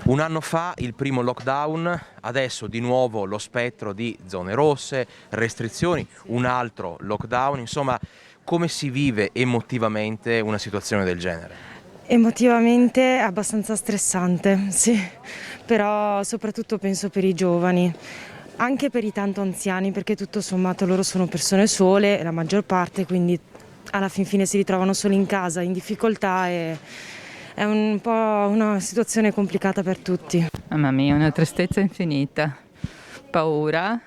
Un anno fa il primo lockdown, adesso di nuovo lo spettro di zone rosse, restrizioni, un altro lockdown, insomma, come si vive emotivamente una situazione del genere? Emotivamente è abbastanza stressante, sì, però soprattutto penso per i giovani, anche per i tanto anziani, perché tutto sommato loro sono persone sole, la maggior parte, quindi alla fin fine si ritrovano soli in casa, in difficoltà e è un po' una situazione complicata per tutti. Mamma mia, una tristezza infinita, paura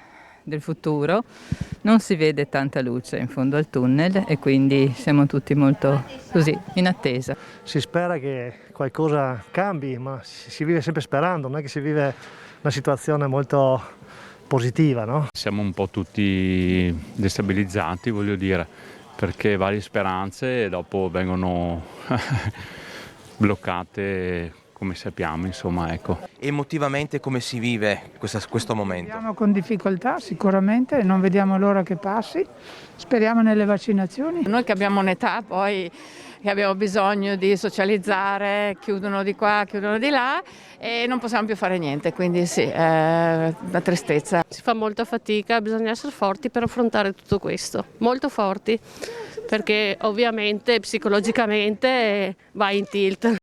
del futuro, non si vede tanta luce in fondo al tunnel e quindi siamo tutti molto così, in attesa. Si spera che qualcosa cambi, ma si vive sempre sperando, non è che si vive una situazione molto positiva, no? Siamo un po' tutti destabilizzati, voglio dire, perché varie speranze dopo vengono bloccate come sappiamo, insomma, ecco. Emotivamente come si vive questo momento? Viviamo con difficoltà sicuramente, non vediamo l'ora che passi, speriamo nelle vaccinazioni. Noi che abbiamo un'età poi che abbiamo bisogno di socializzare, chiudono di qua, chiudono di là e non possiamo più fare niente, quindi sì, è una tristezza. Si fa molta fatica, bisogna essere forti per affrontare tutto questo, molto forti, perché ovviamente psicologicamente va in tilt.